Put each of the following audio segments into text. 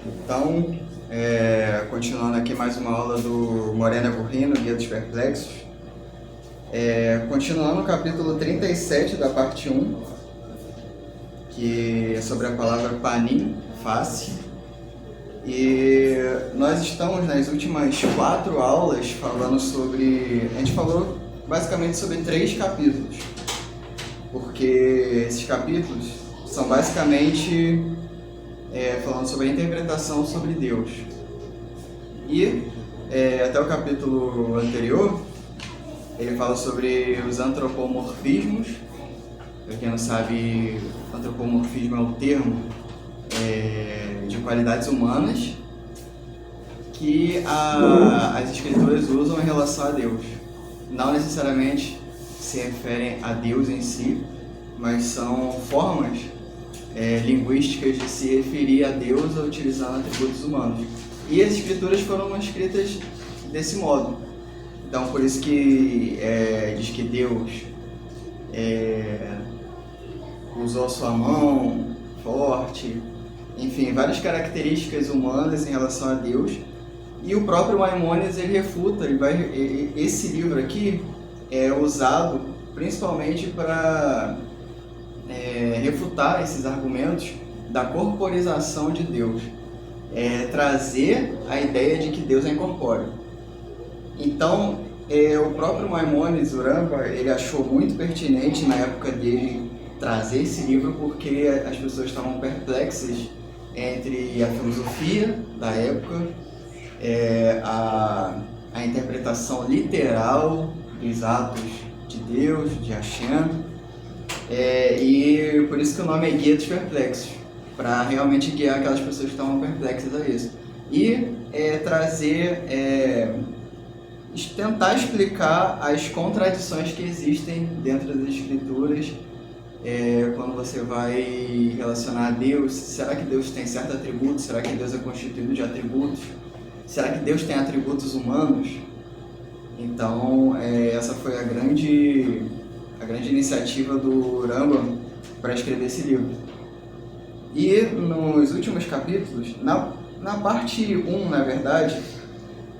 Então, continuando aqui mais uma aula do Morena Burrino, Guia dos Perplexos. Continuando o capítulo 37 da parte 1, que é sobre a palavra panim, face. E nós estamos nas últimas 4 aulas falando sobre... A gente falou basicamente sobre 3 capítulos, porque esses capítulos são basicamente falando sobre a interpretação sobre Deus. E até o capítulo anterior, ele fala sobre os antropomorfismos. Para quem não sabe, antropomorfismo é o termo de qualidades humanas que as escrituras usam em relação a Deus. Não necessariamente se referem a Deus em si, mas são formas linguísticas de se referir a Deus utilizando atributos humanos. E as escrituras foram escritas desse modo. Então, por isso que diz que Deus usou sua mão forte, enfim, várias características humanas em relação a Deus. E o próprio Maimônides ele refuta, esse livro aqui é usado principalmente para refutar esses argumentos da corporização de Deus, trazer a ideia de que Deus é incorpóreo. Então, o próprio Maimônides, o Rambam, ele achou muito pertinente na época dele trazer esse livro, porque as pessoas estavam perplexas entre a filosofia da época, a interpretação literal dos atos de Deus, de Hashem, e por isso que o nome é Guia dos Perplexos, para realmente guiar aquelas pessoas que estavam perplexas a isso. E trazer, tentar explicar as contradições que existem dentro das escrituras, quando você vai relacionar a Deus. Será que Deus tem certos atributos? Será que Deus é constituído de atributos? Será que Deus tem atributos humanos? Então, essa foi a grande iniciativa do Rambam para escrever esse livro. E nos últimos capítulos, na parte 1, na verdade,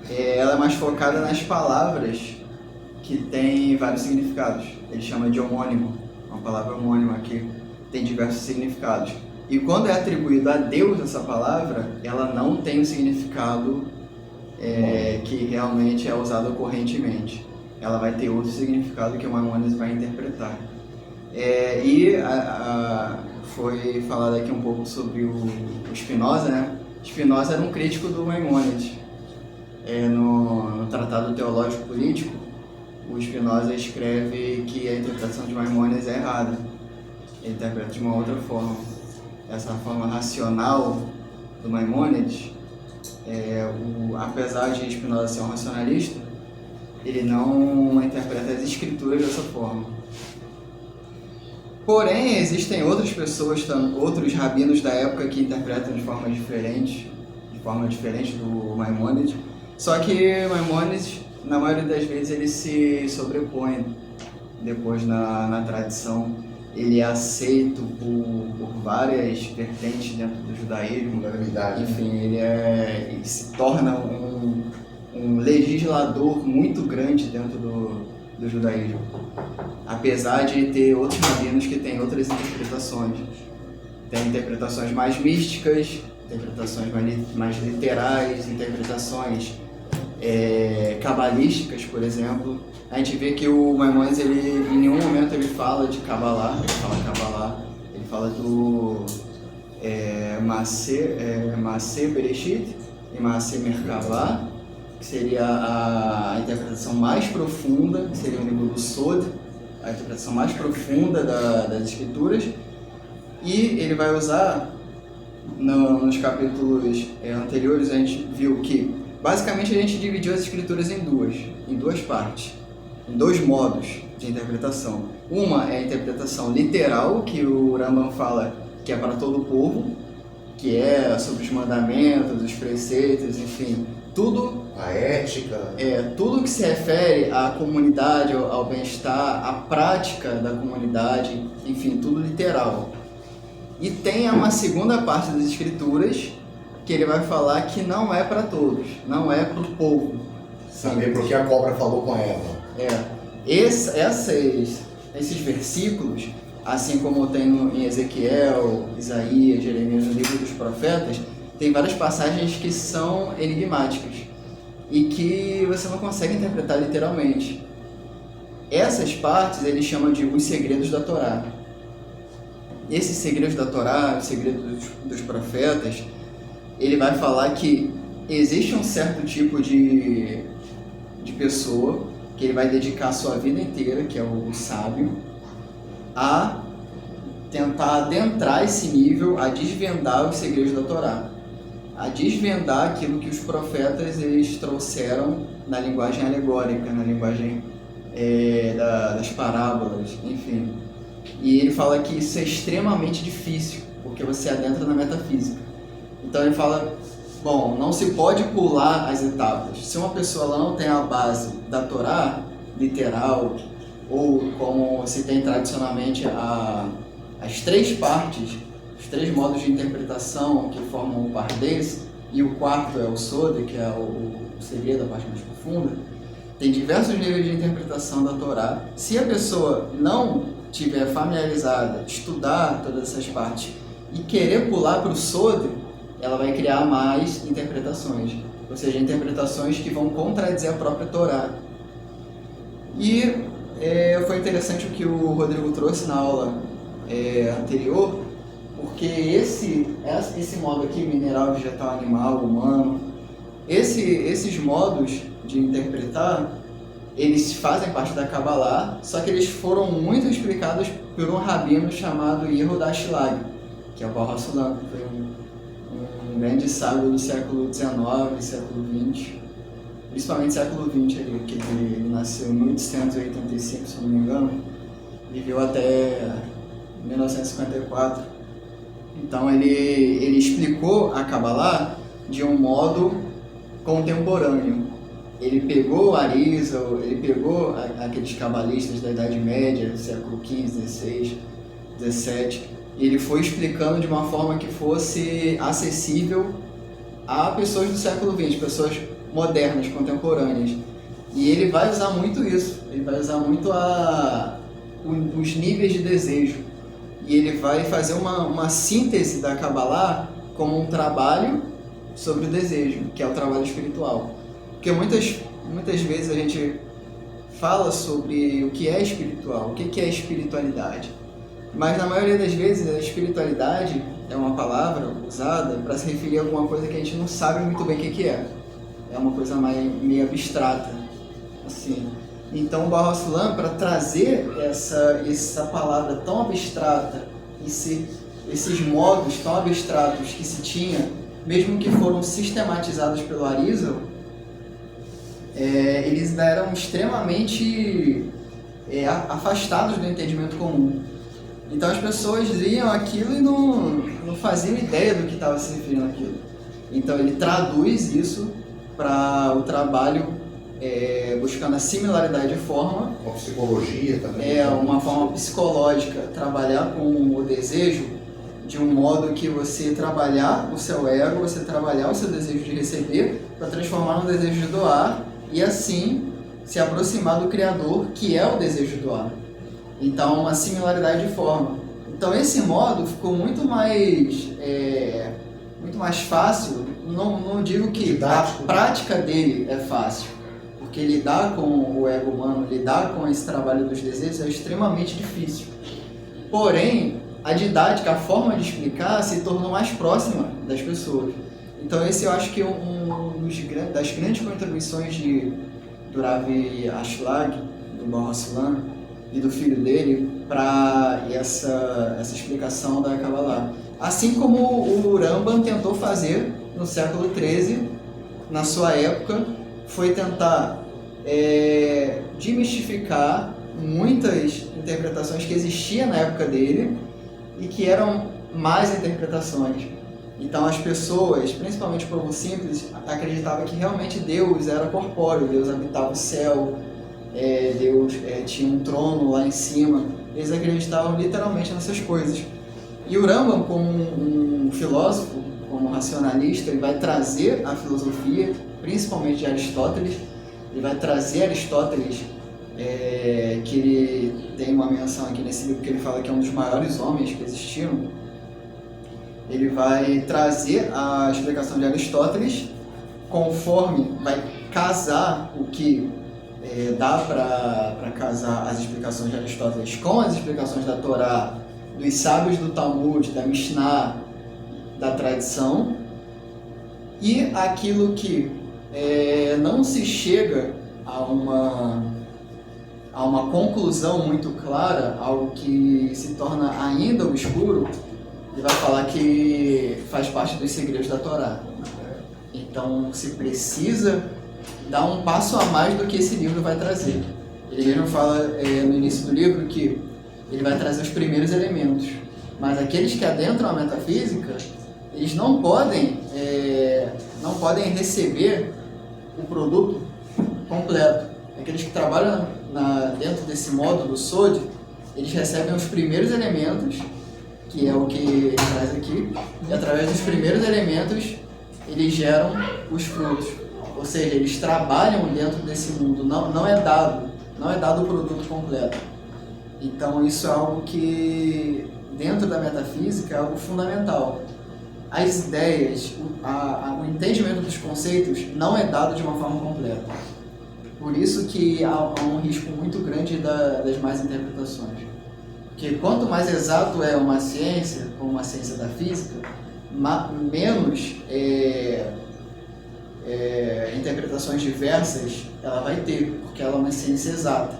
ela é mais focada nas palavras que têm vários significados. Ele chama de homônimo, uma palavra homônima que tem diversos significados. E quando é atribuído a Deus essa palavra, ela não tem o significado que realmente é usado correntemente. Ela vai ter outro significado que o Maimônides vai interpretar. Foi falado aqui um pouco sobre o Spinoza, né? Spinoza era um crítico do Maimônides. No Tratado Teológico Político, o Spinoza escreve que a interpretação de Maimônides é errada. Ele interpreta de uma outra forma. Essa forma racional do Maimônides, apesar de Spinoza ser um racionalista, ele não interpreta as escrituras dessa forma. Porém, existem outras pessoas, outros rabinos da época que interpretam de forma diferente do Maimônides. Só que Maimônides, na maioria das vezes, ele se sobrepõe depois na tradição. Ele é aceito por várias vertentes dentro do judaísmo. Enfim, ele se torna um legislador muito grande dentro do judaísmo, apesar de ter outros rabinos que têm outras interpretações. Tem interpretações mais místicas, interpretações mais literais, interpretações cabalísticas, por exemplo. A gente vê que o Maimônides, em nenhum momento ele fala de Kabbalah, ele fala do Maaseh Bereshit e Maaseh Merkavah, que seria a interpretação mais profunda, que seria o livro do Sod, a interpretação mais profunda das escrituras. E ele vai usar, nos capítulos anteriores, a gente viu que basicamente a gente dividiu as escrituras em duas partes, em 2 modos de interpretação. Uma é a interpretação literal, que o Rambam fala que é para todo o povo, que é sobre os mandamentos, os preceitos, enfim, tudo, a ética, tudo que se refere à comunidade, ao bem-estar, à prática da comunidade, enfim, tudo literal. E tem uma segunda parte das escrituras que ele vai falar que não é para todos, não é para o povo. Saber porque a cobra falou com ela. Esses versículos, assim como tem em Ezequiel, Isaías, Jeremias, no livro dos profetas, tem várias passagens que são enigmáticas e que você não consegue interpretar literalmente. Essas partes ele chama de os segredos da Torá. Esses segredos da Torá, os segredos dos profetas, ele vai falar que existe um certo tipo de pessoa que ele vai dedicar a sua vida inteira, que é o sábio, a tentar adentrar esse nível, a desvendar os segredos da Torá, a desvendar aquilo que os profetas eles trouxeram na linguagem alegórica, na linguagem das parábolas, enfim. E ele fala que isso é extremamente difícil, porque você adentra na metafísica. Então ele fala, bom, não se pode pular as etapas. Se uma pessoa ela não tem a base da Torá literal, ou como se tem tradicionalmente as três partes, os três modos de interpretação que formam o Pardes, e o quarto é o Sode, que é o segredo, a parte mais profunda, tem diversos níveis de interpretação da Torá. Se a pessoa não tiver familiarizada, estudar todas essas partes e querer pular para o Sode, ela vai criar mais interpretações, ou seja, interpretações que vão contradizer a própria Torá. E foi interessante o que o Rodrigo trouxe na aula anterior, porque esse modo aqui, mineral, vegetal, animal, humano, esses modos de interpretar, eles fazem parte da Kabbalah, só que eles foram muito explicados por um rabino chamado Yehuda Ashlag, que é o Baruch HaSulam, que foi um grande sábio do século XIX, século XX, principalmente século XX, que ele nasceu em 1885, se não me engano, viveu até 1954. Então ele explicou a Kabbalah de um modo contemporâneo. Ele pegou Arizal, ele pegou aqueles cabalistas da Idade Média, século XV, XVI, XVII, e ele foi explicando de uma forma que fosse acessível a pessoas do século XX, pessoas modernas, contemporâneas. E ele vai usar muito isso, ele vai usar muito os níveis de desejo. E ele vai fazer uma síntese da Kabbalah como um trabalho sobre o desejo, que é o trabalho espiritual. Porque muitas vezes a gente fala sobre o que é espiritual, o que é espiritualidade. Mas na maioria das vezes a espiritualidade é uma palavra usada para se referir a alguma coisa que a gente não sabe muito bem o que é. É uma coisa meio abstrata, assim. Então o Baruch HaSulam, para trazer essa palavra tão abstrata, esses modos tão abstratos que se tinha, mesmo que foram sistematizados pelo Arizal, eles eram extremamente afastados do entendimento comum. Então as pessoas liam aquilo e não faziam ideia do que estava se referindo àquilo. Então ele traduz isso para o trabalho buscando a similaridade de forma. Uma psicologia também. Uma forma psicológica, trabalhar com o desejo de um modo que você trabalhar o seu ego, você trabalhar o seu desejo de receber para transformar no desejo de doar e assim se aproximar do Criador, que é o desejo de doar. Então, uma similaridade de forma. Então, esse modo ficou muito mais fácil. Não digo que didático, a prática dele é fácil, porque lidar com o ego humano, lidar com esse trabalho dos desejos é extremamente difícil. Porém, a didática, a forma de explicar se tornou mais próxima das pessoas. Então, esse eu acho que é das grandes contribuições do Rav Ashlag, do Baruch HaSulam, e do filho dele para essa explicação da Kabbalah. Assim como o Rambam tentou fazer no século XIII, na sua época, foi tentar desmistificar muitas interpretações que existiam na época dele e que eram más interpretações. Então as pessoas, principalmente o povo simples, acreditavam que realmente Deus era corpóreo, Deus habitava o céu, Deus tinha um trono lá em cima. Eles acreditavam literalmente nessas coisas. E o Rambam, como um filósofo, como racionalista, ele vai trazer a filosofia, principalmente de Aristóteles. Ele vai trazer Aristóteles, que ele tem uma menção aqui nesse livro que ele fala que é um dos maiores homens que existiram. Ele vai trazer a explicação de Aristóteles, conforme vai casar o que dá para casar as explicações de Aristóteles com as explicações da Torá, dos sábios do Talmud, da Mishnah, da tradição, e aquilo que não se chega a uma conclusão muito clara, algo que se torna ainda obscuro, ele vai falar que faz parte dos segredos da Torá. Então se precisa dar um passo a mais do que esse livro vai trazer. Ele mesmo fala no início do livro que ele vai trazer os primeiros elementos, mas aqueles que adentram a metafísica, eles não podem receber o produto completo. Aqueles que trabalham dentro desse módulo SOD, eles recebem os primeiros elementos, que é o que ele traz aqui, e através dos primeiros elementos eles geram os frutos. Ou seja, eles trabalham dentro desse mundo, não é dado o produto completo. Então isso é algo que, dentro da metafísica, é algo fundamental. As ideias, o entendimento dos conceitos não é dado de uma forma completa. Por isso que há um risco muito grande das más interpretações. Porque quanto mais exato é uma ciência, como a ciência da física, menos interpretações diversas ela vai ter, porque ela é uma ciência exata.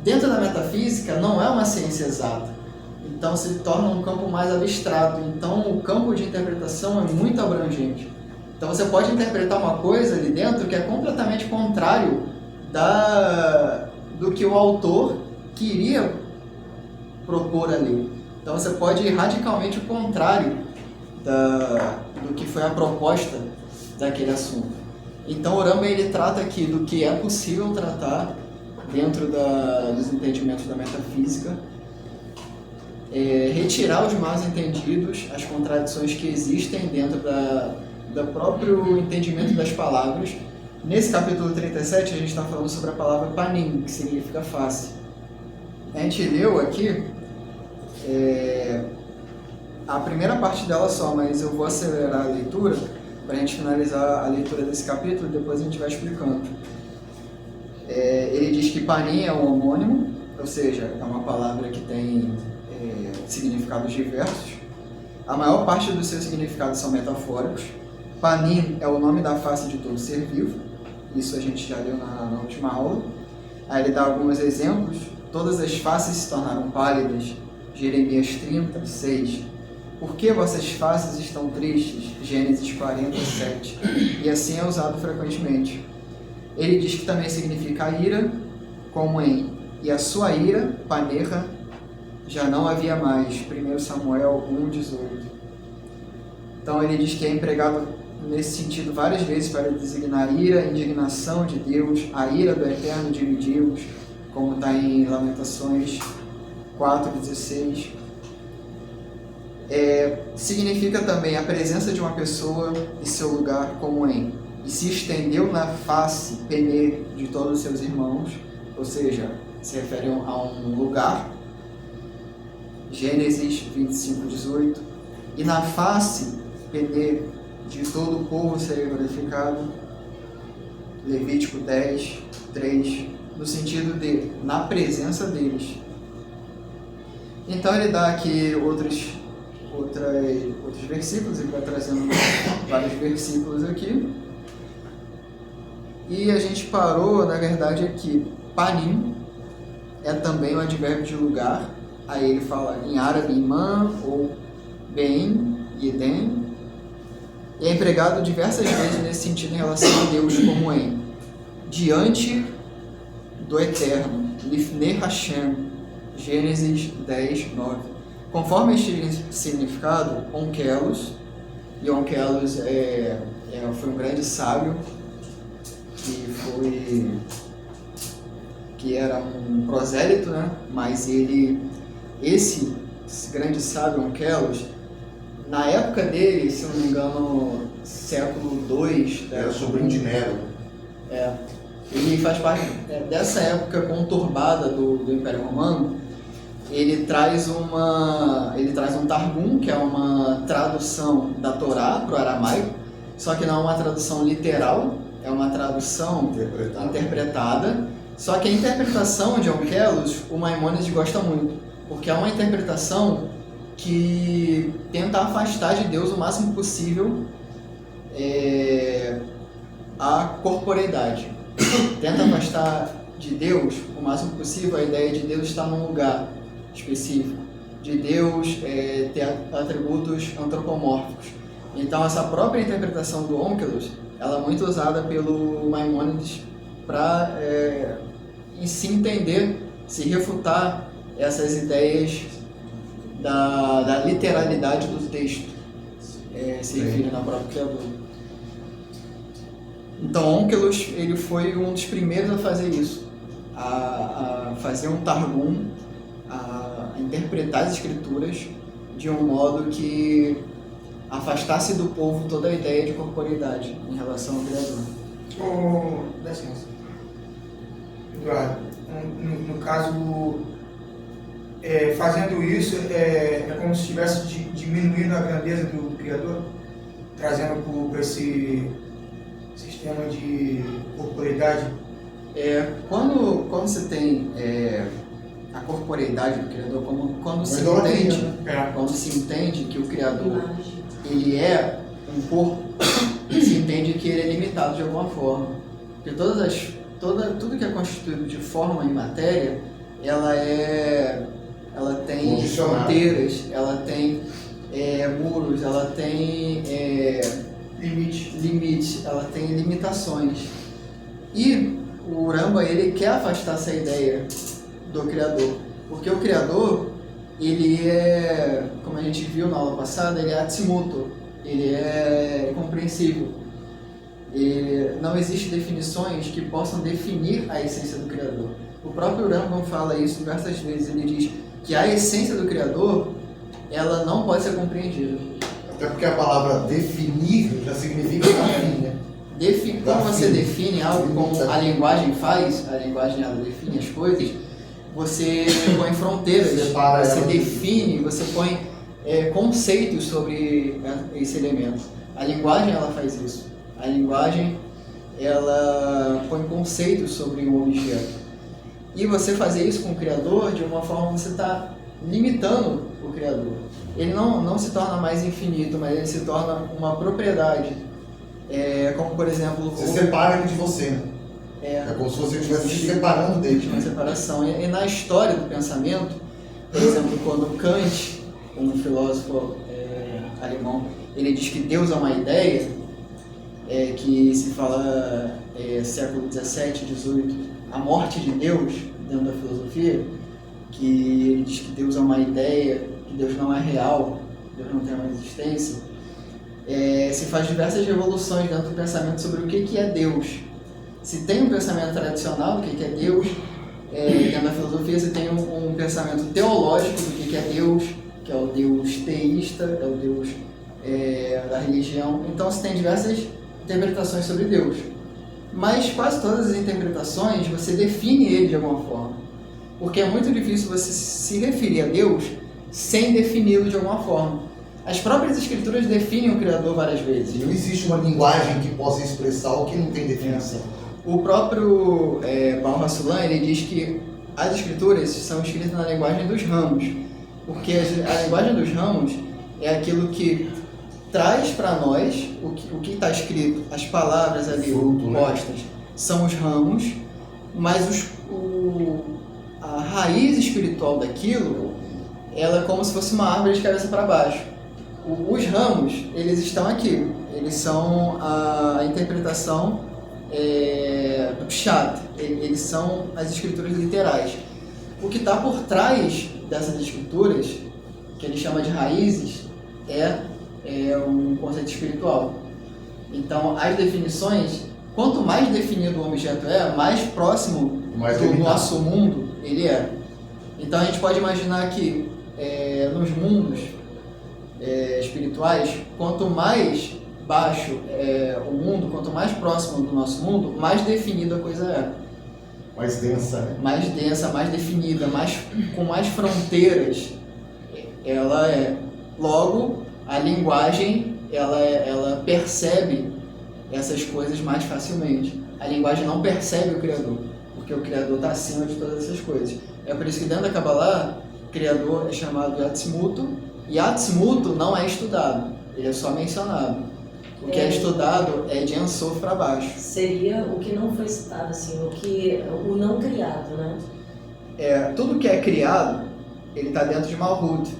Dentro da metafísica não é uma ciência exata, então se torna um campo mais abstrato, então o campo de interpretação é muito abrangente. Então você pode interpretar uma coisa ali dentro que é completamente contrário do que o autor queria propor ali. Então você pode ir radicalmente o contrário do que foi a proposta daquele assunto. Então o Rambam ele trata aqui do que é possível tratar dentro dos entendimentos da metafísica, retirar os mal entendidos, as contradições que existem dentro do próprio entendimento das palavras. Nesse capítulo 37 a gente está falando sobre a palavra panim, que significa face. A gente leu aqui a primeira parte dela só, mas eu vou acelerar a leitura para a gente finalizar a leitura desse capítulo e depois a gente vai explicando. Ele diz que panim é um homônimo, ou seja, é uma palavra que tem significados diversos. A maior parte dos seus significados são metafóricos. Panim é o nome da face de todo ser vivo, isso a gente já leu na última aula. Aí ele dá alguns exemplos. Todas as faces se tornaram pálidas, Jeremias 30, 6. Por que vossas faces estão tristes? Gênesis 47. E assim é usado frequentemente. Ele diz que também significa ira, como em e a sua ira, panerra, já não havia mais. 1 Samuel 1,18. Então ele diz que é empregado nesse sentido várias vezes para designar ira, indignação de Deus, a ira do Eterno dividimos, como está em Lamentações 4,16. Significa também a presença de uma pessoa e seu lugar, como em e se estendeu na face, pene, de todos os seus irmãos, ou seja, se refere a um lugar, Gênesis 25:18, e na face, pene, de todo o povo seria glorificado, Levítico 10:3, no sentido de na presença deles. Então ele dá aqui outros versículos, ele vai trazendo vários versículos aqui. E a gente parou, na verdade, aqui. Panim é também o advérbio de lugar. Aí ele fala em árabe imã ou bem, yeden. E é empregado diversas vezes nesse sentido em relação a Deus, como em diante do Eterno, Lifnei Hashem, Gênesis 10:9. Conforme este significado, Onkelos, e Onkelos foi um grande sábio, que era um prosélito, né? Mas esse grande sábio Onkelos, Na época dele, se não me engano, século II... Era sobrinho de Nero. Ele faz parte dessa época conturbada do Império Romano. Ele traz um Targum, que é uma tradução da Torá para o aramaico, só que não é uma tradução literal, é uma tradução interpretada. Só que a interpretação de Onkelos, o Maimônides gosta muito, porque é uma interpretação que tenta afastar de Deus o máximo possível a corporeidade. Tenta afastar de Deus o máximo possível a ideia de Deus estar num lugar específico, de Deus ter atributos antropomórficos. Então essa própria interpretação do Onkelos, ela é muito usada pelo Maimônides para se entender, se refutar essas ideias da literalidade do texto, se refere na própria Criador. Então Onkelos, ele foi um dos primeiros a fazer isso, a fazer um Targum, a interpretar as escrituras de um modo que afastasse do povo toda a ideia de corporeidade em relação ao Criador. Dá licença. Eduardo, no caso, fazendo isso, é como se estivesse diminuindo a grandeza do Criador, trazendo para esse sistema de corporeidade. Quando você tem a corporeidade do Criador, quando se entende que o Criador ele é um corpo, se entende que ele é limitado de alguma forma. Porque tudo que é constituído de forma e matéria, ela tem fronteiras, ela tem muros, ela tem limites, ela tem limitações. E o Uramba, ele quer afastar essa ideia do Criador, porque o Criador, ele é, como a gente viu na aula passada, ele é atsimuto, ele é compreensível. Não existem definições que possam definir a essência do Criador. O próprio Rambam fala isso diversas vezes. Ele diz que a essência do Criador, ela não pode ser compreendida. Até porque a palavra definir já significa afim, né? Quando você define algo como a linguagem faz, a linguagem ela define as coisas, você põe fronteiras, você define, você põe conceitos sobre esse elemento. A linguagem ela faz isso. A linguagem ela põe conceitos sobre um objeto. E você fazer isso com o Criador, de uma forma você está limitando o Criador. Ele não se torna mais infinito, mas ele se torna uma propriedade. Como, por exemplo... Você separa ele de você, né? É como se você estivesse se separando dele. Uma separação. E na história do pensamento, por exemplo, quando Kant, um filósofo alemão, ele diz que Deus é uma ideia, que se fala século XVII, XVIII, a morte de Deus dentro da filosofia, que ele diz que Deus é uma ideia, que Deus não é real, Deus não tem uma existência. Se faz diversas revoluções dentro do pensamento sobre o que é Deus. Se tem um pensamento tradicional do que é Deus, dentro da filosofia você tem um pensamento teológico do que é Deus, que é o Deus teísta, é o Deus da religião. Então você tem diversas interpretações sobre Deus. Mas quase todas as interpretações você define ele de alguma forma. Porque é muito difícil você se referir a Deus sem defini-lo de alguma forma. As próprias escrituras definem o Criador várias vezes. Não existe uma linguagem que possa expressar o que não tem definição. O próprio Baal HaSulam, ele diz que as escrituras são escritas na linguagem dos ramos. Porque a linguagem dos ramos é aquilo que traz para nós o que está escrito, as palavras ali postas, são os ramos, mas a raiz espiritual daquilo, ela é como se fosse uma árvore de cabeça para baixo. Os ramos, eles estão aqui, eles são a interpretação do Pshat, eles são as escrituras literais. O que está por trás dessas escrituras, que ele chama de raízes, é um conceito espiritual. Então, as definições, quanto mais definido o objeto mais próximo do nosso mundo ele é. Então, a gente pode imaginar que nos mundos, espirituais, quanto mais baixo é o mundo, quanto mais próximo do nosso mundo, mais definida a coisa é. Mais densa, né? Mais densa, mais definida, com mais fronteiras ela é. Logo, a linguagem ela percebe essas coisas mais facilmente. A linguagem não percebe o Criador, porque o Criador está acima de todas essas coisas. É por isso que dentro da Kabbalah, o Criador é chamado de Atzmuto, e Atzmuto não é estudado, ele é só mencionado. O que é estudado é de Ein Sof para baixo. Seria o que não foi citado, assim, o não criado, né? Tudo que é criado, ele está dentro de Malhut.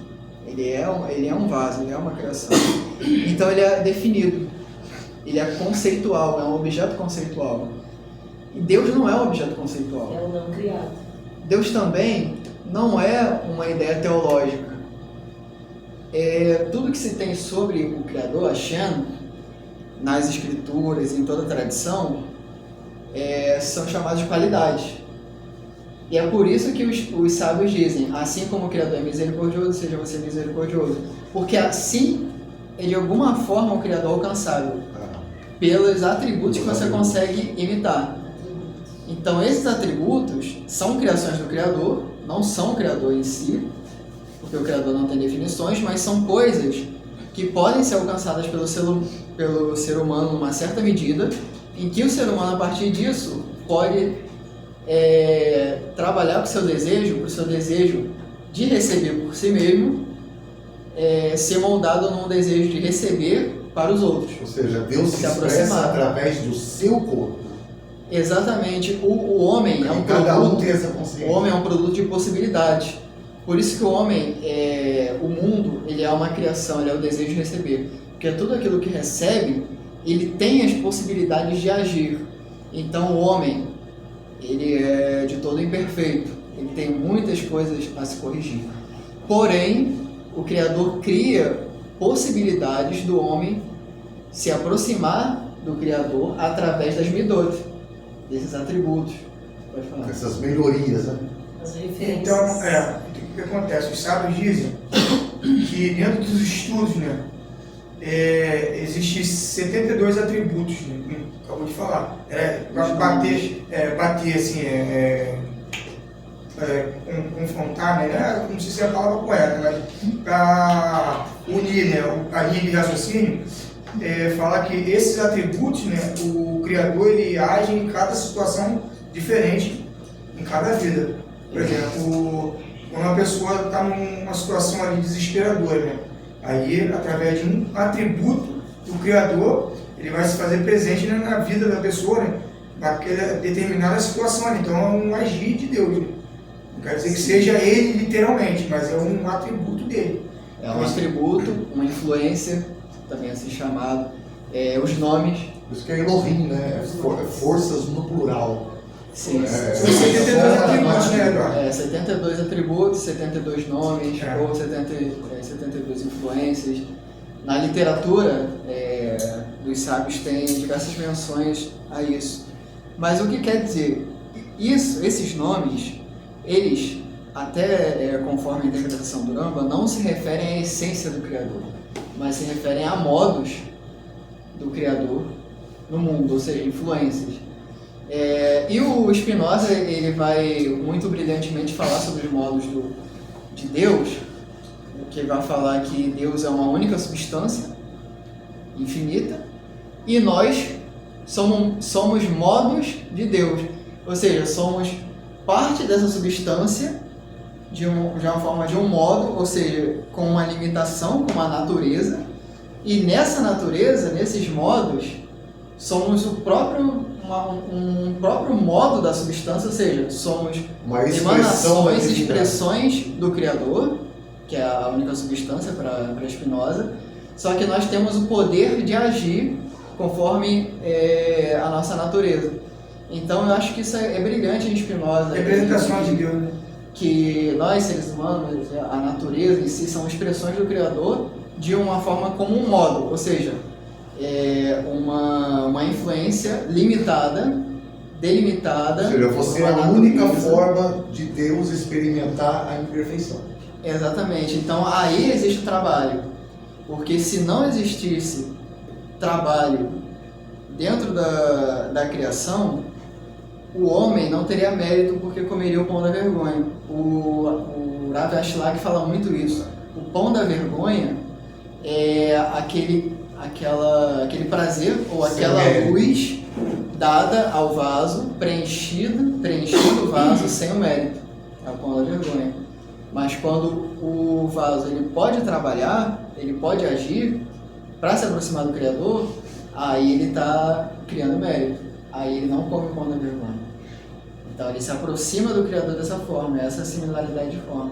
Ele é um vaso, ele é uma criação. Então ele é definido. Ele é conceitual, é um objeto conceitual. E Deus não é um objeto conceitual. É o não criado. Deus também não é uma ideia teológica. Tudo que se tem sobre o Criador, Hashem, nas escrituras, em toda a tradição, são chamados de qualidades. E é por isso que os sábios dizem, assim como o Criador é misericordioso, seja você misericordioso. Porque assim, de alguma forma, o Criador é alcançável. Pelos atributos que você consegue imitar. Então, esses atributos são criações do Criador, não são o Criador em si, porque o Criador não tem definições, mas são coisas que podem ser alcançadas pelo ser humano numa certa medida, em que o ser humano, a partir disso, pode trabalhar com o seu desejo de receber por si mesmo, ser moldado num desejo de receber para os outros. Ou seja, Deus se expressa através do seu corpo. Exatamente. O homem é um produto. O homem é um produto de possibilidades. Por isso que o homem, o mundo, ele é uma criação, ele é o desejo de receber. Porque tudo aquilo que recebe, ele tem as possibilidades de agir. Então o homem, ele é de todo imperfeito. Ele tem muitas coisas a se corrigir. Porém, o Criador cria possibilidades do homem se aproximar do Criador através das midot, desses atributos. Pode falar. Essas melhorias, né? As referências. Então, o que acontece? Os sábios dizem que dentro dos estudos, né, existem 72 atributos, né, acabou de falar. Para bater assim, confrontar, né? Não sei se é a palavra correta, mas para unir, né, a linha de raciocínio, falar que esses atributos, né, o Criador ele age em cada situação diferente, em cada vida. Por exemplo, quando uma pessoa está numa situação ali desesperadora, né, aí através de um atributo do Criador, ele vai se fazer presente, né, na vida da pessoa, né, naquela determinada situação ali. Então é um agir de Deus, né? Não quer dizer que seja ele literalmente, mas é um atributo dele. É um atributo, uma influência, também assim chamado, os nomes. Por isso que é Elohim, né? Forças no plural. Sim. São 72 atributos, né, Eduardo? 72 atributos, 72 nomes, ou 72 influências. Na literatura, dos sábios tem diversas menções a isso. Mas o que quer dizer? Esses nomes, eles, até conforme a interpretação do Rambam, não se referem à essência do Criador, mas se referem a modos do Criador no mundo, ou seja, influências. E o Spinoza, ele vai muito brilhantemente falar sobre os modos de Deus, que vai falar que Deus é uma única substância infinita e nós somos modos de Deus, ou seja, somos parte dessa substância de uma forma, de um modo, ou seja, com uma limitação, com uma natureza, e nessa natureza, nesses modos, somos um próprio modo da substância, ou seja, somos emanações, expressões do Criador, que é a única substância para Spinoza, só que nós temos o poder de agir conforme a nossa natureza. Então eu acho que isso é brilhante em Spinoza. Representação de Deus, né? Que nós, seres humanos, a natureza em si, são expressões do Criador de uma forma como um modo, ou seja, uma influência limitada, delimitada. Ou seja, você é a única forma de Deus experimentar a imperfeição. Exatamente. Então aí existe o trabalho. Porque se não existisse trabalho dentro da criação, o homem não teria mérito porque comeria o pão da vergonha. O Rav Ashlag fala muito isso. O pão da vergonha é aquele prazer ou aquela luz dada ao vaso, preenchido o vaso sem o mérito. É o pão da vergonha. Mas quando o vaso ele pode trabalhar, ele pode agir para se aproximar do Criador, aí ele está criando mérito. Aí ele não come o pão da vergonha. Então ele se aproxima do Criador dessa forma, essa similaridade de forma.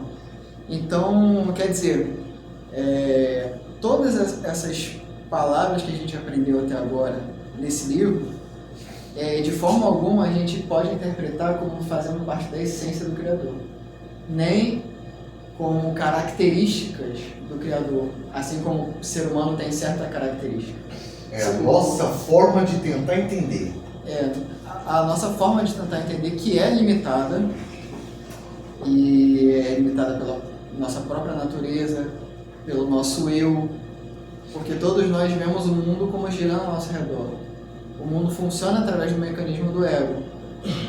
Então, quer dizer, todas essas palavras que a gente aprendeu até agora nesse livro, de forma alguma a gente pode interpretar como fazendo parte da essência do Criador, nem como características do Criador, assim como o ser humano tem certa característica. É a nossa forma de tentar entender. A nossa forma de tentar entender, que é limitada, e é limitada pela nossa própria natureza, pelo nosso eu, porque todos nós vemos o mundo como girando ao nosso redor. O mundo funciona através do mecanismo do ego.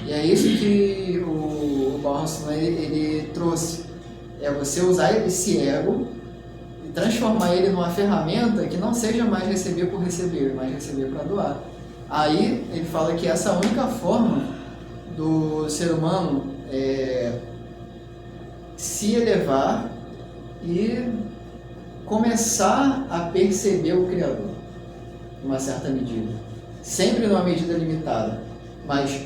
E é isso que o Baal HaSilam ele trouxe. É você usar esse ego e transformar ele numa ferramenta que não seja mais receber por receber, mas receber para doar. Aí ele fala que essa única forma do ser humano se elevar e começar a perceber o Criador, em uma certa medida. Sempre numa medida limitada. Mas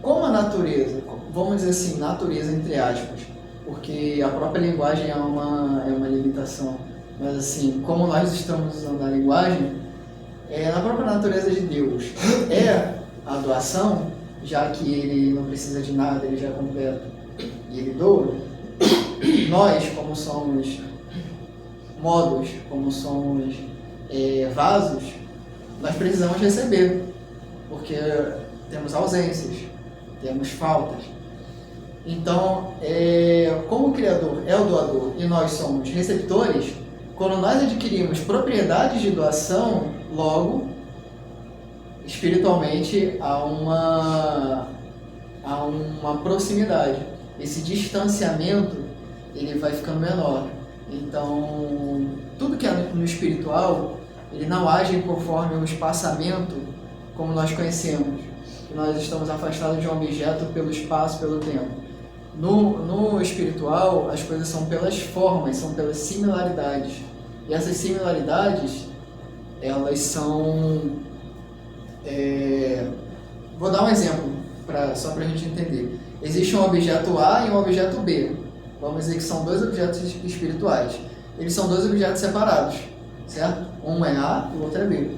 como a natureza, vamos dizer assim, natureza entre aspas, porque a própria linguagem é uma limitação, mas assim, como nós estamos usando a linguagem, na própria natureza de Deus é a doação, já que ele não precisa de nada, ele já é completo e ele doa. Nós, como somos módulos, como somos vasos, nós precisamos receber, porque temos ausências, temos faltas. Então, como o Criador é o doador e nós somos receptores, quando nós adquirimos propriedades de doação, logo, espiritualmente, há uma proximidade. Esse distanciamento, ele vai ficando menor. Então, tudo que é no espiritual, ele não age conforme o espaçamento como nós conhecemos. Que nós estamos afastados de um objeto pelo espaço, pelo tempo. No espiritual, as coisas são pelas formas, são pelas similaridades. E essas similaridades, elas são... Vou dar um exemplo, só para a gente entender. Existe um objeto A e um objeto B. Vamos dizer que são dois objetos espirituais. Eles são dois objetos separados, certo? Um é A e o outro é B.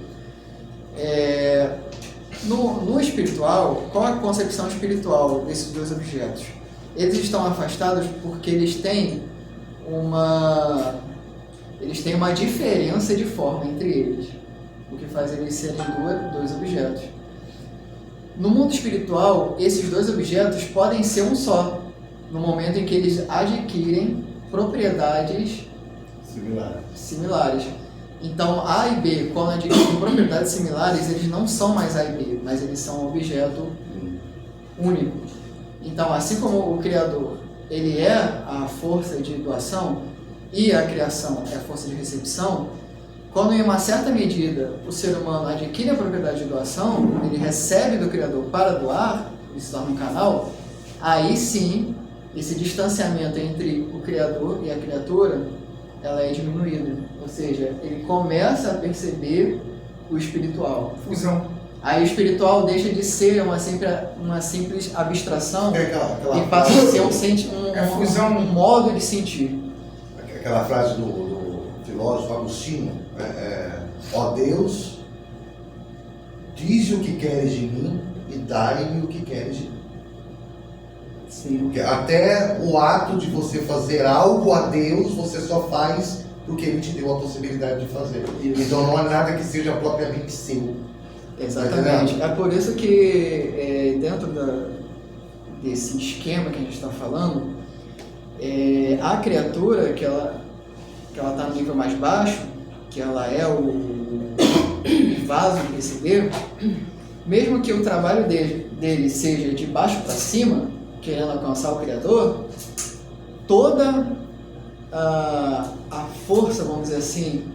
No espiritual, qual a concepção espiritual desses dois objetos? Eles estão afastados porque eles têm uma diferença de forma entre eles, o que faz eles serem dois objetos. No mundo espiritual, esses dois objetos podem ser um só, no momento em que eles adquirem propriedades similares. Então, A e B, quando adquirem propriedades similares, eles não são mais A e B, mas eles são um objeto único. Então, assim como o Criador, ele é a força de doação e a criação é a força de recepção, quando em uma certa medida o ser humano adquire a propriedade de doação, ele recebe do Criador para doar, ele se torna um canal, aí sim, esse distanciamento entre o Criador e a criatura, ela é diminuída. Ou seja, ele começa a perceber o espiritual. Fusão. Aí o espiritual deixa de ser uma simples abstração e passa a ser um modo de sentir. Aquela frase do filósofo Agostinho, ó Deus, dize o que queres de mim e dai-me o que queres de mim. Sim. Porque até o ato de você fazer algo a Deus, você só faz porque Ele te deu a possibilidade de fazer. Então não há nada que seja propriamente seu. Exatamente. É por isso que dentro desse esquema que a gente está falando, a criatura que ela está no nível mais baixo, que ela é o vaso que receber, mesmo que o trabalho dele seja de baixo para cima, querendo alcançar o Criador, toda a força, vamos dizer assim,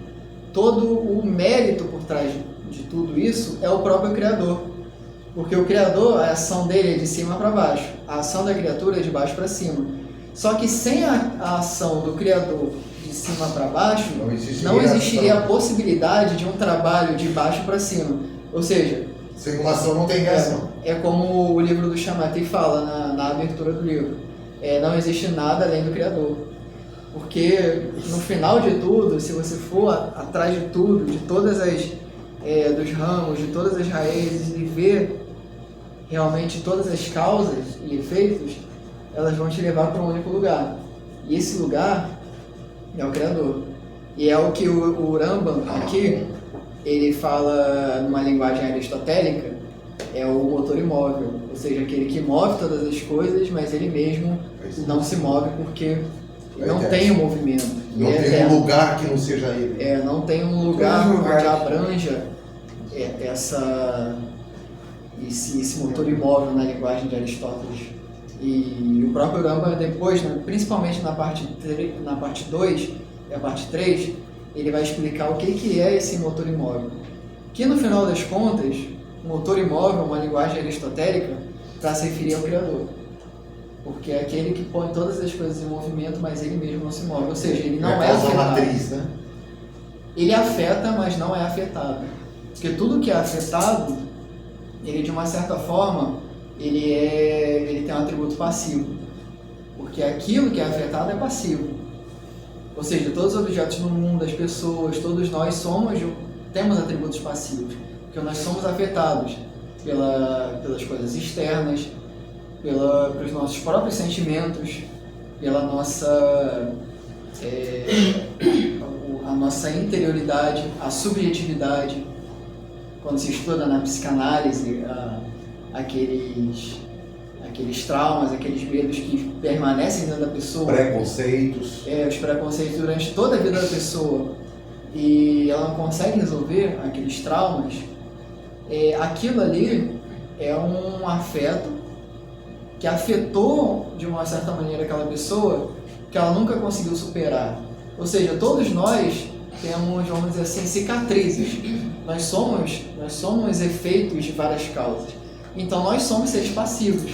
todo o mérito por trás de tudo isso é o próprio Criador. Porque o Criador, a ação dele é de cima para baixo, a ação da criatura é de baixo para cima. Só que sem a ação do Criador de cima para baixo, não existiria a possibilidade de um trabalho de baixo para cima. Ou seja, sem uma ação não tem reação. é como o livro do Shammai fala na abertura do livro. Não existe nada além do Criador. Porque no final de tudo, se você for atrás de tudo, de todas dos ramos, de todas as raízes e ver realmente todas as causas e efeitos, elas vão te levar para um único lugar. E esse lugar é o Criador. E é o que o Rambam aqui, ele fala numa linguagem aristotélica, é o motor imóvel. Ou seja, aquele que move todas as coisas, mas ele mesmo não se move porque não tem um movimento. Não tem um lugar que não seja ele. Não tem um lugar onde abranja esse motor imóvel na linguagem de Aristóteles. E o próprio Rambam depois, principalmente na parte 2 e a parte 3, ele vai explicar o que é esse motor imóvel. Que no final das contas, o motor imóvel é uma linguagem aristotélica para se referir ao Criador. Porque é aquele que põe todas as coisas em movimento, mas ele mesmo não se move. Ou seja, ele não é afetado. Matriz, né? Ele afeta, mas não é afetado. Porque tudo que é afetado, ele de uma certa forma, ele tem um atributo passivo. Porque aquilo que é afetado é passivo. Ou seja, todos os objetos no mundo, as pessoas, todos nós temos atributos passivos. Porque nós somos afetados pelas coisas externas, pelos nossos próprios sentimentos, pela nossa a nossa interioridade, a subjetividade. Quando se estuda na psicanálise aqueles traumas, aqueles medos que permanecem dentro da pessoa, preconceitos, os preconceitos durante toda a vida da pessoa, e ela não consegue resolver aqueles traumas, aquilo ali é um afeto que afetou de uma certa maneira aquela pessoa que ela nunca conseguiu superar. Ou seja, todos nós temos, vamos dizer assim, cicatrizes. Nós somos efeitos de várias causas. Então nós somos seres passivos.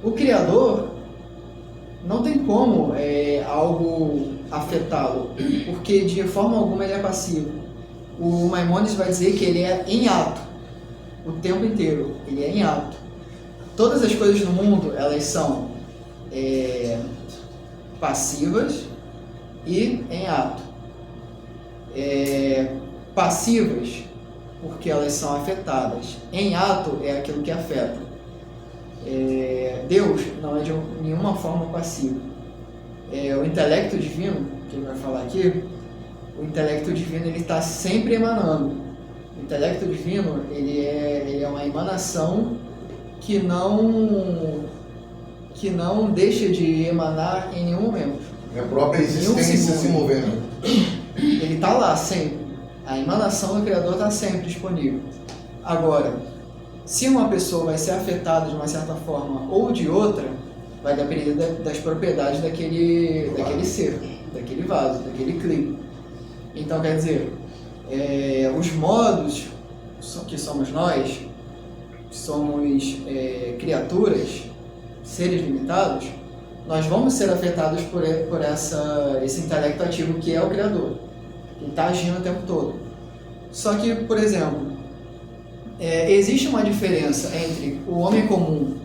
O Criador não tem como algo afetá-lo, porque de forma alguma ele é passivo. O Maimônides vai dizer que ele é em ato o tempo inteiro. Ele é em ato. Todas as coisas no mundo, elas são passivas e em ato. Passivas, porque elas são afetadas. Em ato é aquilo que afeta. Deus não é de nenhuma forma passivo. O intelecto divino, que ele vai falar aqui, o intelecto divino ele está sempre emanando. O intelecto divino ele é uma emanação que não deixa de emanar em nenhum momento. É a própria existência se movendo. Ele está lá sempre. A emanação do Criador está sempre disponível. Agora, se uma pessoa vai ser afetada de uma certa forma ou de outra, vai depender das propriedades daquele ser, daquele vaso, daquele clipe. Então, quer dizer, os modos que somos nós, somos criaturas, seres limitados, nós vamos ser afetados por esse intelecto ativo que é o Criador, que está agindo o tempo todo. Só que, por exemplo, existe uma diferença entre o homem comum,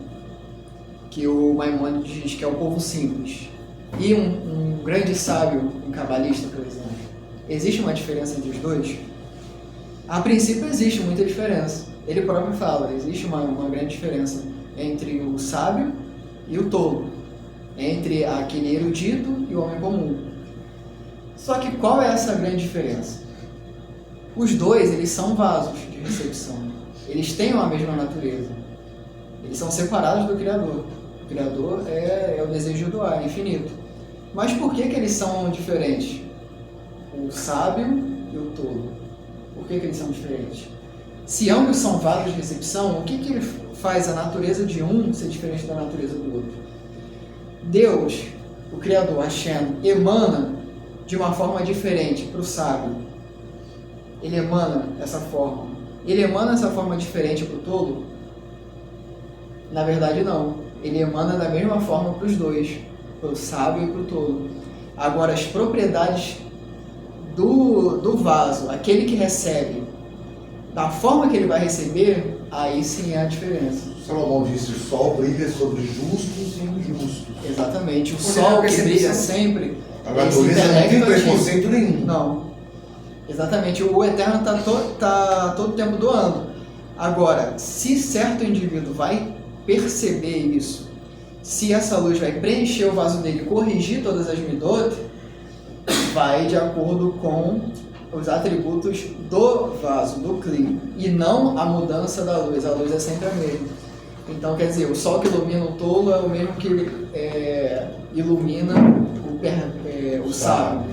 que o Maimônides diz que é o povo simples, e um grande sábio, um cabalista, por exemplo. Existe uma diferença entre os dois? A princípio existe muita diferença. Ele próprio fala, existe uma grande diferença entre o sábio e o tolo, entre aquele erudito e o homem comum. Só que qual é essa grande diferença? Os dois, eles são vasos de recepção. Eles têm uma mesma natureza. Eles são separados do Criador. O Criador é o desejo do ar, infinito. Mas por que eles são diferentes? O sábio, e o tolo. Por que eles são diferentes? Se ambos são vasos de recepção, o que faz a natureza de um ser diferente da natureza do outro? Deus, o Criador, Hashem, emana de uma forma diferente para o sábio. Ele emana essa forma. Ele emana essa forma diferente para o tolo? Na verdade, não. Ele emana da mesma forma para os dois, para o sábio e para o tolo. Agora, as propriedades do vaso, aquele que recebe, da forma que ele vai receber, aí sim é a diferença. Salomão disse: o sol brilha sobre justos e injustos. Exatamente. O sol que brilha sempre. A natureza não tem preconceito nenhum. Não. Exatamente. O Eterno está todo o tempo doando. Agora, se certo indivíduo vai perceber isso, se essa luz vai preencher o vaso dele, corrigir todas as midot, vai de acordo com os atributos do vaso, do cli, e não a mudança da luz. A luz é sempre a mesma. Então, quer dizer, o sol que ilumina o tolo é o mesmo que ilumina o sábio.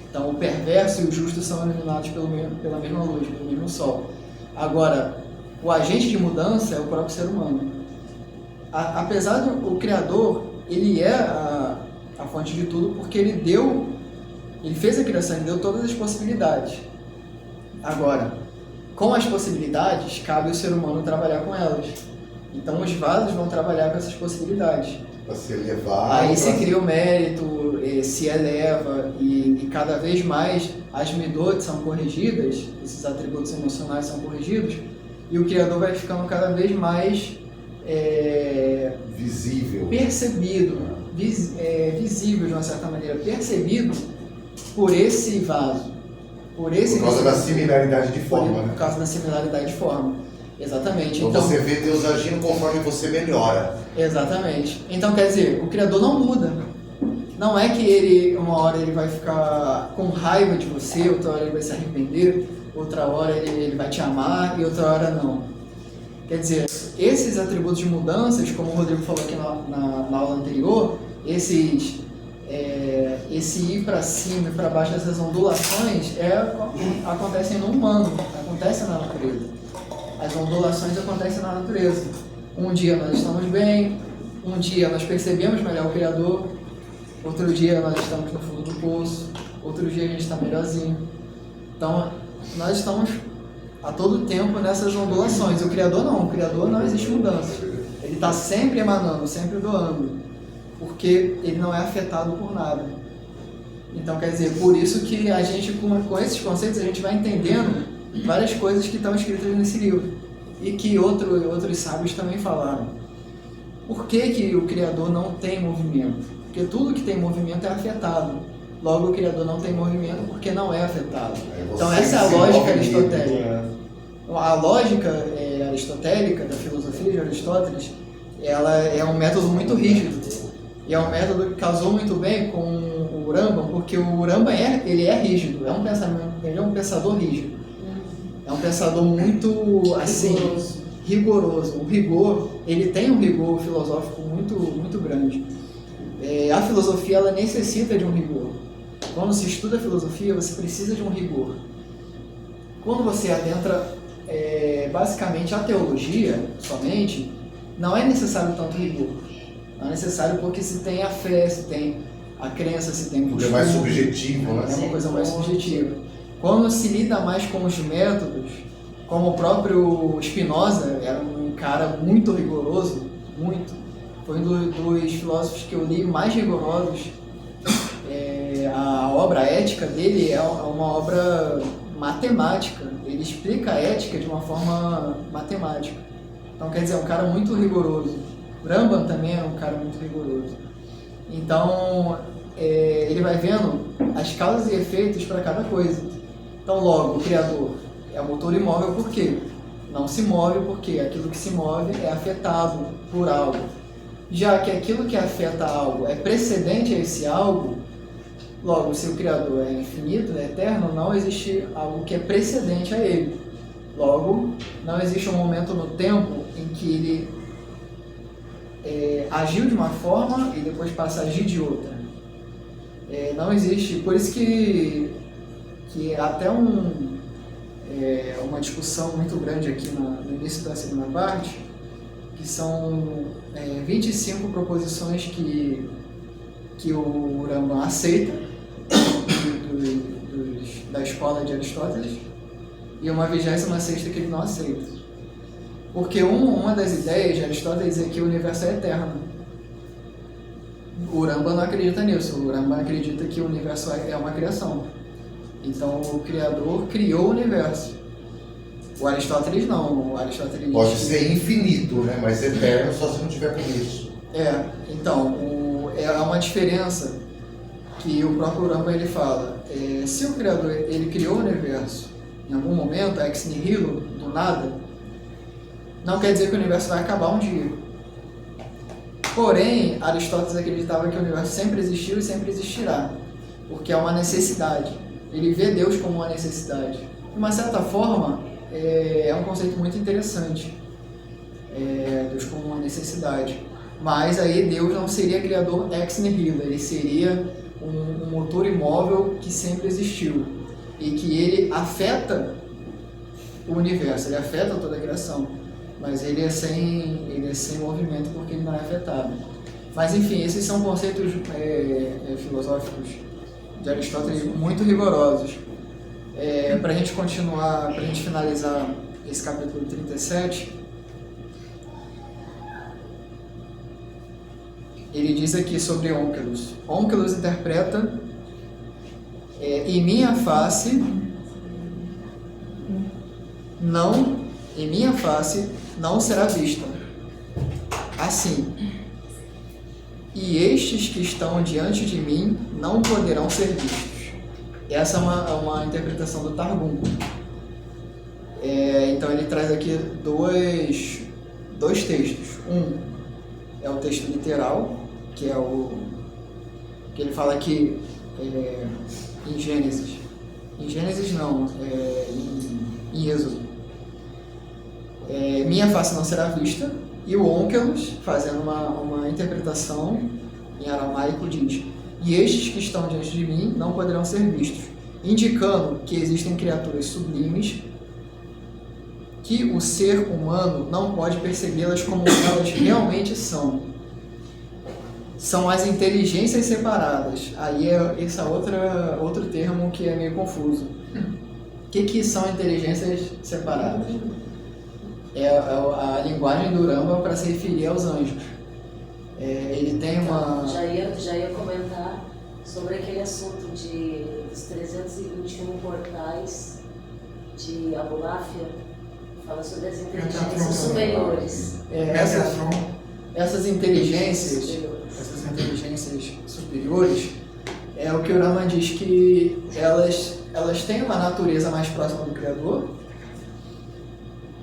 Então, o perverso e o justo são iluminados pela mesma luz, pelo mesmo sol. Agora, o agente de mudança é o próprio ser humano. Apesar do Criador, ele é a fonte de tudo, porque ele fez a criação, ele deu todas as possibilidades. Agora, com as possibilidades, cabe ao ser humano trabalhar com elas. Então, os vasos vão trabalhar com essas possibilidades. Para se elevar. Aí se cria o mérito, se eleva, e cada vez mais as midot são corrigidas, esses atributos emocionais são corrigidos, e o Criador vai ficando cada vez mais visível. Percebido, visível de uma certa maneira, percebido por esse vaso. Por causa da similaridade de forma, né? Por causa da similaridade de forma. Exatamente. Então você vê Deus agindo conforme você melhora. Exatamente. Então, quer dizer, o Criador não muda. Não é que uma hora ele vai ficar com raiva de você, outra hora ele vai se arrepender, outra hora ele vai te amar e outra hora não. Quer dizer, esses atributos de mudanças, como o Rodrigo falou aqui na aula anterior, esse ir para cima e para baixo, essas ondulações, acontecem no humano, acontecem na natureza. As ondulações acontecem na natureza. Um dia nós estamos bem, um dia nós percebemos melhor o Criador, outro dia nós estamos no fundo do poço, outro dia a gente está melhorzinho. Então, nós estamos a todo tempo nessas ondulações. O Criador não existe mudança. Ele está sempre emanando, sempre doando, porque ele não é afetado por nada. Então, quer dizer, por isso que a gente, com esses conceitos, a gente vai entendendo várias coisas que estão escritas nesse livro e que outros sábios também falaram. Por que o Criador não tem movimento? Porque tudo que tem movimento é afetado. Logo, o Criador não tem movimento porque não é afetado. Então, essa é a lógica aristotélica. A lógica aristotélica da filosofia de Aristóteles, ela é um método muito rígido. E é um método que casou muito bem com o Rambam, porque o Rambam ele é rígido, ele é um pensador rígido. É um pensador muito, assim, rigoroso. O rigor, ele tem um rigor filosófico muito, muito grande. A filosofia, ela necessita de um rigor. Quando se estuda a filosofia, você precisa de um rigor. Quando você adentra, basicamente, a teologia, somente, não é necessário tanto rigor. Não é necessário porque se tem a fé, se tem a crença, se tem o costume. É mais subjetivo, né? É uma coisa mais subjetiva. Quando se lida mais com os métodos, como o próprio Spinoza era um cara muito rigoroso, muito. Foi um dos filósofos que eu li mais rigorosos. A obra ética dele é uma obra matemática. Ele explica a ética de uma forma matemática. Então, quer dizer, é um cara muito rigoroso. Rambam também era um cara muito rigoroso. Então, ele vai vendo as causas e efeitos para cada coisa. Então, logo, o Criador é o motor imóvel por quê? Não se move porque aquilo que se move é afetado por algo. Já que aquilo que afeta algo é precedente a esse algo, logo, se o Criador é infinito, é eterno, não existe algo que é precedente a ele. Logo, não existe um momento no tempo em que ele agiu de uma forma e depois passa a agir de outra. Não existe. Por isso que que é até uma discussão muito grande aqui no início da segunda parte, que são 25 proposições que o Rambam aceita da escola de Aristóteles e uma 26ª que ele não aceita. Porque uma das ideias de Aristóteles é que o universo é eterno. O Rambam não acredita nisso. O Rambam acredita que o universo é uma criação. Então o Criador criou o universo. O Aristóteles não. O Aristóteles Pode ser infinito, né? Mas eterno só se não tiver começo. Então é uma diferença que o próprio Rambam ele fala. Se o Criador ele criou o universo em algum momento, ex nihilo, do nada, não quer dizer que o universo vai acabar um dia. Porém, Aristóteles acreditava que o universo sempre existiu e sempre existirá, porque é uma necessidade. Ele vê Deus como uma necessidade. De uma certa forma, é um conceito muito interessante. Deus como uma necessidade. Mas aí Deus não seria criador ex nihilo, ele seria um motor imóvel que sempre existiu e que ele afeta o universo, ele afeta toda a criação, mas ele é sem movimento porque ele não é afetado. Mas enfim, esses são conceitos filosóficos de Aristóteles muito rigorosos. Para a gente continuar, para a gente finalizar esse capítulo 37, ele diz aqui sobre Onkelos. Onkelos interpreta em minha face não será vista. Assim, e estes que estão diante de mim não poderão ser vistos. Essa é uma interpretação do Targum. Então ele traz aqui dois textos. Um é o texto literal, que é que ele fala que em Gênesis não, em Êxodo, minha face não será vista, e o Onkelos, fazendo uma interpretação em aramaico, diz: e estes que estão diante de mim não poderão ser vistos, indicando que existem criaturas sublimes que o ser humano não pode percebê-las como elas realmente são. São as inteligências separadas. Aí esse é outro termo que é meio confuso. O que são inteligências separadas? É a linguagem do Rambam para se referir aos anjos. Ele tem uma... Já ia comentar sobre aquele assunto dos 321 portais de Abulafia. Fala sobre as inteligências superiores. Essas inteligências superiores, é o que o Rambam diz que elas têm uma natureza mais próxima do Criador,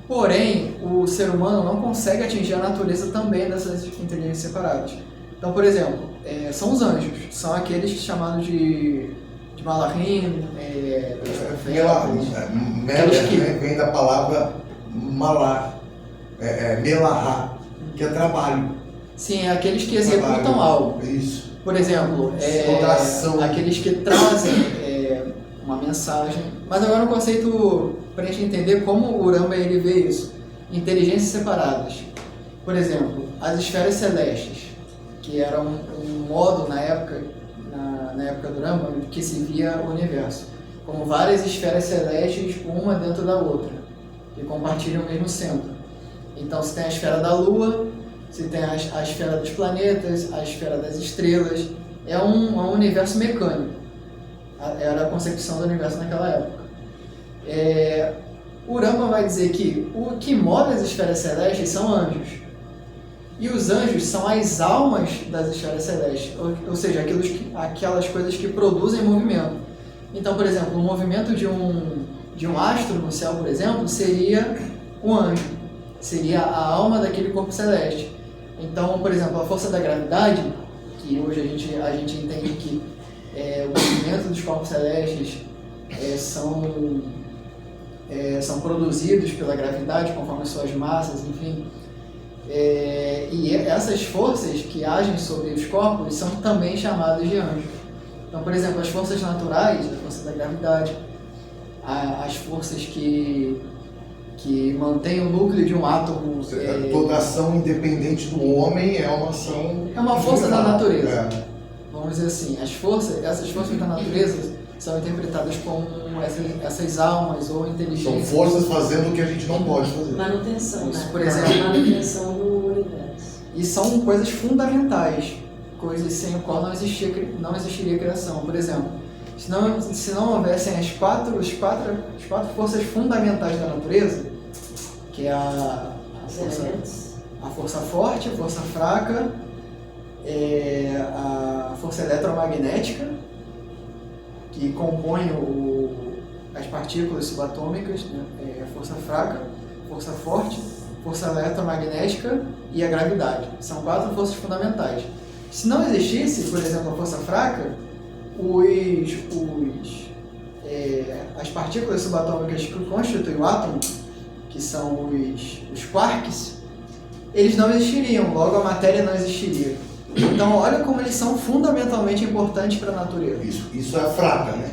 porém o ser humano não consegue atingir a natureza também dessas inteligências separadas. Então, por exemplo, são os anjos, são aqueles chamados de Malachim, vem da palavra malar, melahá, que é trabalho. Sim, é aqueles que executam algo. Isso. Por exemplo, aqueles que trazem uma mensagem. Mas agora um conceito para a gente entender como o Rambam ele vê isso. Inteligências separadas. Por exemplo, as esferas celestes, que era um modo na época do Rambam que se via o universo, como várias esferas celestes, uma dentro da outra, que compartilham o mesmo centro. Então, se tem a esfera da Lua, se tem a esfera dos planetas, a esfera das estrelas, é um universo mecânico. Era a concepção do universo naquela época. O Rambam vai dizer que o que move as esferas celestes são anjos. E os anjos são as almas das esferas celestes, ou seja, aquelas coisas que produzem movimento. Então, por exemplo, o movimento de um astro no céu, por exemplo, seria um anjo, seria a alma daquele corpo celeste. Então, por exemplo, a força da gravidade, que hoje a gente entende que o movimento dos corpos celestes são produzidos pela gravidade conforme as suas massas, enfim. E essas forças que agem sobre os corpos são também chamadas de anjos. Então, por exemplo, as forças naturais, a força da gravidade, as forças que mantêm o núcleo de um átomo. Toda ação independente do homem é uma ação... É uma força da natureza. É. Vamos dizer assim, essas forças da natureza são interpretadas como essas almas ou São inteligências. forças fazendo o que a gente não pode fazer. Manutenção, né? Por exemplo. Manutenção do universo. E são coisas fundamentais, coisas sem o qual não existiria criação. Por exemplo, se não houvessem as quatro forças fundamentais da natureza, que é a força forte, a força fraca, a força eletromagnética, que compõe as partículas subatômicas, né? A força fraca, força forte, força eletromagnética e a gravidade. São 4 forças fundamentais. Se não existisse, por exemplo, a força fraca, as partículas subatômicas que constituem o átomo, que são os quarks, eles não existiriam, logo a matéria não existiria. Então, olha como eles são fundamentalmente importantes para a natureza. Isso é fraca, né?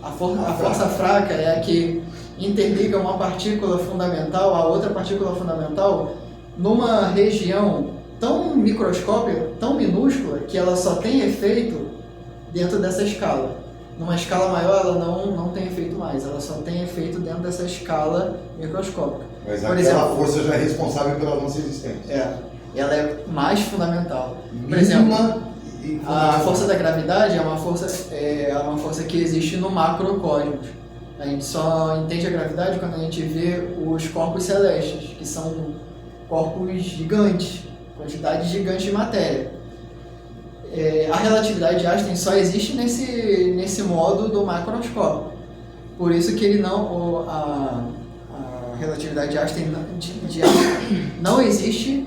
A força fraca é a que interliga uma partícula fundamental a outra partícula fundamental numa região tão microscópica, tão minúscula, que ela só tem efeito dentro dessa escala. Numa escala maior, ela não tem efeito mais, ela só tem efeito dentro dessa escala microscópica. Mas Por aquela exemplo, força já é responsável pela nossa existência. Ela é mais fundamental. Por exemplo, a força da gravidade é uma força que existe no macrocosmos. A gente só entende a gravidade quando a gente vê os corpos celestes, que são corpos gigantes, quantidades gigantes de matéria. A relatividade de Einstein só existe nesse modo do macroscópio. Por isso que a relatividade de Einstein não existe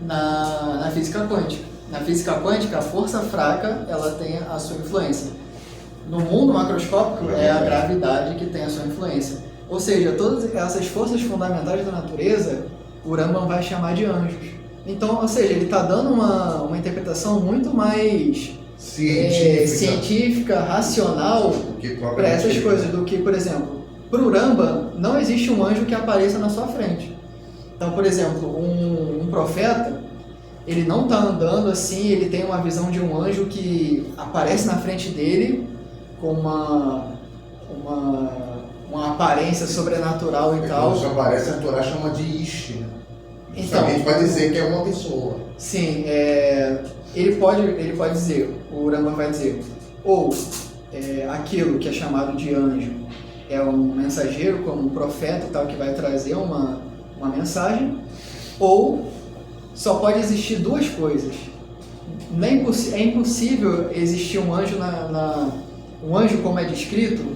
na física quântica. Na física quântica, a força fraca ela tem a sua influência. No mundo macroscópico, é a gravidade que tem a sua influência. Ou seja, todas essas forças fundamentais da natureza, o Rambam vai chamar de anjos. Então, ou seja, ele está dando uma interpretação muito mais científica, racional para essas coisas, do que, por exemplo, para o Rambam, não existe um anjo que apareça na sua frente. Então, por exemplo, um profeta, ele não está andando assim, ele tem uma visão de um anjo que aparece na frente dele com uma aparência sobrenatural e tal. Quando isso aparece, a Torá chama de Ish, né? Então, Justamente para dizer que é uma pessoa. Sim, ele pode dizer, o Rambam vai dizer, ou aquilo que é chamado de anjo é um mensageiro, como um profeta e tal, que vai trazer uma mensagem, ou só pode existir 2 coisas. É impossível existir um anjo um anjo como é descrito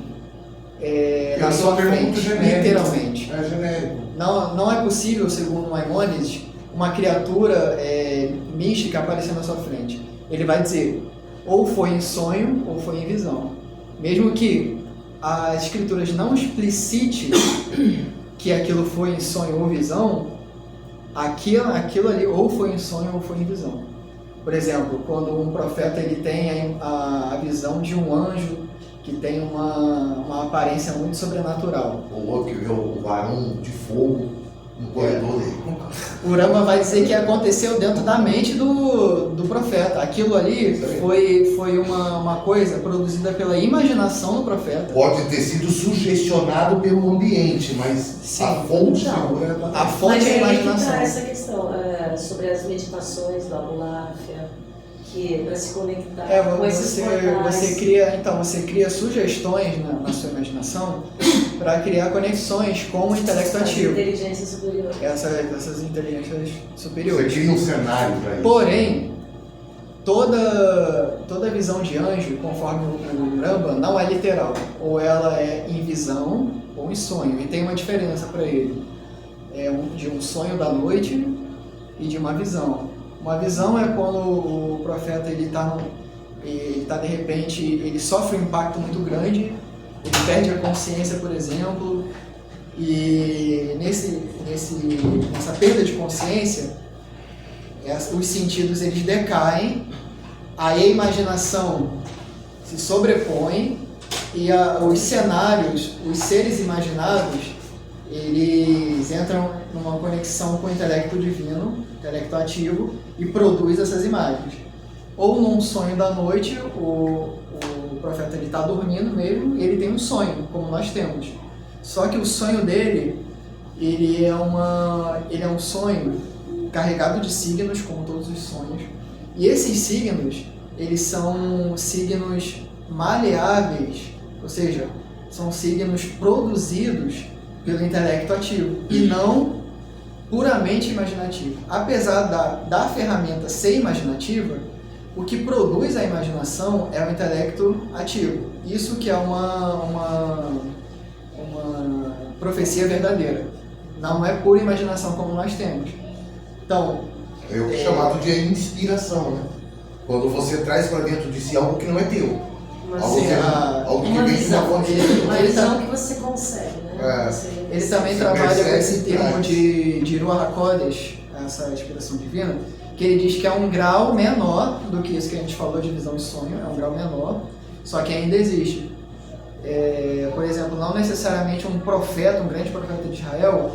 na sua frente, literalmente. É genérico. Não é possível, segundo Maimônides, uma criatura mística aparecer na sua frente. Ele vai dizer, ou foi em sonho ou foi em visão. Mesmo que as escrituras não explicite que aquilo foi em sonho ou visão, aquilo ali ou foi em sonho ou foi em visão. Por exemplo, quando um profeta ele tem a visão de um anjo que tem uma aparência muito sobrenatural. O outro que vê o varão de fogo no corredor dele. O Rambam vai dizer que aconteceu dentro da mente do profeta. Aquilo ali foi uma coisa produzida pela imaginação do profeta. Pode ter sido sugestionado pelo ambiente, mas Sim. a fonte Não. A fonte é a Mas aí que imaginação. tá essa questão sobre as meditações do Abulafia, que para se conectar com esses portais. Você cria sugestões na sua imaginação para criar conexões com o intelecto As ativo. inteligências superiores. Essas inteligências Você superiores. cria um cenário para isso. Porém, toda visão de anjo, conforme o Rambam, não é literal. Ou ela é em visão ou em sonho. E tem uma diferença para ele. De um sonho da noite e de uma visão. Uma visão é quando o profeta ele tá de repente, ele sofre um impacto muito grande, ele perde a consciência, por exemplo, e nessa perda de consciência, os sentidos eles decaem, aí a imaginação se sobrepõe E os cenários, os seres imaginados, eles entram numa conexão com o intelecto divino, intelecto ativo, e produz essas imagens. Ou num sonho da noite, o profeta está dormindo mesmo, e ele tem um sonho, como nós temos. Só que o sonho dele, ele é um sonho carregado de signos, como todos os sonhos. E esses signos, eles são signos maleáveis, ou seja, são signos produzidos pelo intelecto ativo e não puramente imaginativo. Apesar da ferramenta ser imaginativa, o que produz a imaginação é o intelecto ativo. Isso que é uma profecia verdadeira. Não é pura imaginação como nós temos. Então, É o chamado de inspiração, né? Quando você traz para dentro de si algo que não é teu. Algo que uma vem de visão, uma fonte. uma visão que você consegue, né? Ele também trabalha com esse termo de Ruach HaKodesh, essa inspiração divina, que ele diz que é um grau menor do que isso que a gente falou de visão e sonho, é um grau menor, só que ainda existe. Por exemplo, não necessariamente um profeta, um grande profeta de Israel,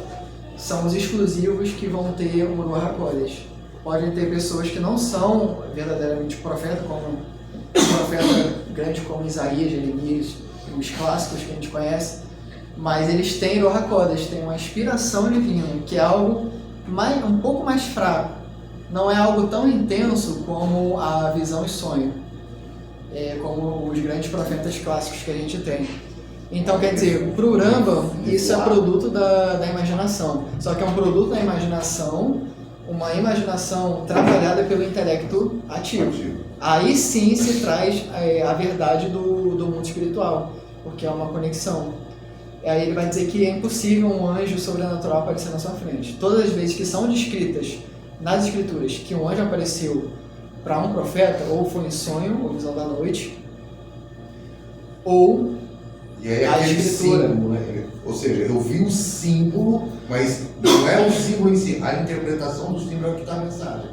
são os exclusivos que vão ter o Ruach HaKodesh. Podem ter pessoas que não são verdadeiramente profeta, como um profeta grande como Isaías, Jeremias, os clássicos que a gente conhece, mas eles têm Ruach HaKodesh, têm uma inspiração divina, que é algo um pouco mais fraco. Não é algo tão intenso como a visão e sonho, como os grandes profetas clássicos que a gente tem. Então, quer dizer, para o Rambam, isso é produto da imaginação. Só que é um produto da imaginação, uma imaginação trabalhada pelo intelecto ativo. Aí sim se traz a verdade do mundo espiritual, porque é uma conexão. Aí ele vai dizer que é impossível um anjo sobrenatural aparecer na sua frente. Todas as vezes que são descritas nas escrituras que um anjo apareceu para um profeta, ou foi em sonho, ou visão da noite, ou e aí a aquele escritura. símbolo, né? Ou seja, eu vi o símbolo, mas não é o símbolo em si, a interpretação do símbolo é o que está a mensagem.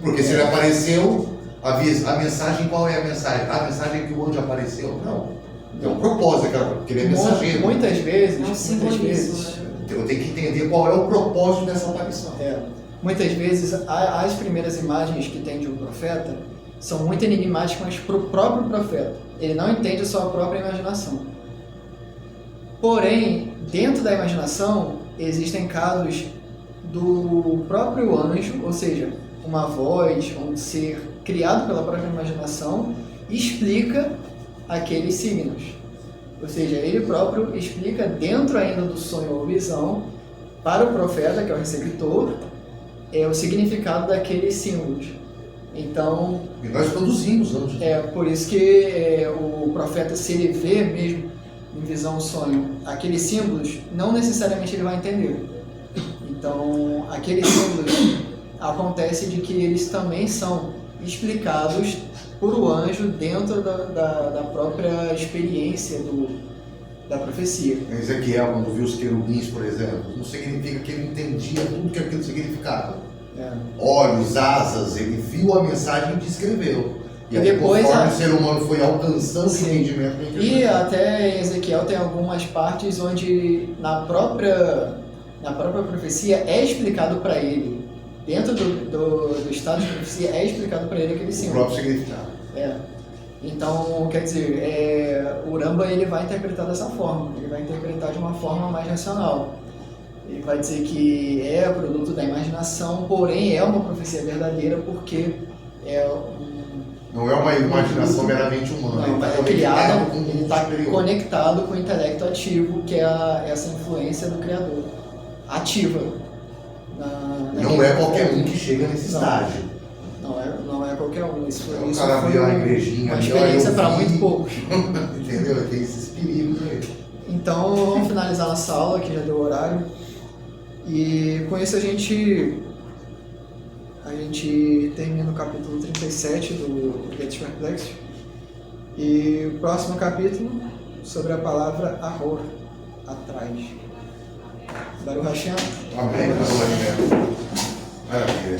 Porque se ele apareceu, a mensagem, qual é a mensagem? A mensagem é que o anjo apareceu? Não. É um propósito, porque ele é mensageiro. Muitas vezes, Eu tenho que entender qual é o propósito dessa aparição. Muitas vezes as primeiras imagens que tem de um profeta são muito enigmáticas para o próprio profeta. Ele não entende a sua própria imaginação. Porém, dentro da imaginação, existem casos do próprio anjo, ou seja, uma voz, um ser criado pela própria imaginação, explica aqueles signos. Ou seja, ele próprio explica dentro ainda do sonho ou visão, para o profeta, que é o receptor, o significado daqueles símbolos. Então, e nós produzimos anjos. Por isso que o profeta, se ele vê mesmo em visão ou sonho aqueles símbolos, não necessariamente ele vai entender. Então, aqueles símbolos acontece de que eles também são explicados por o anjo dentro da própria experiência da profecia. Ezequiel, quando viu os querubins, por exemplo, não significa que ele entendia tudo que aquilo significava. Olhos, asas, ele viu a mensagem e descreveu. E aí, depois, conforme o ser humano foi alcançando o entendimento. E até em Ezequiel tem algumas partes onde na própria profecia é explicado para ele, dentro do estado de profecia é explicado para ele aquele símbolo. O próprio significado. Então, quer dizer, o Rambam ele vai interpretar dessa forma, ele vai interpretar de uma forma mais racional. Ele vai dizer que é produto da imaginação, porém é uma profecia verdadeira porque não é uma imaginação meramente humana. Não, ele está conectado com o intelecto ativo, que é essa influência do Criador, ativa. Não é qualquer um que chega nesse estágio. Não é qualquer um. Isso foi a igrejinha, uma experiência para muito poucos. Entendeu? Tem esses perigos aí. Então, vamos finalizar nossa aula, que já deu horário. E com isso a gente termina o capítulo 37 do Get Perplexed. E o próximo capítulo sobre a palavra Ahor, atrás. Baruch Hashem. Amém. Maravilha.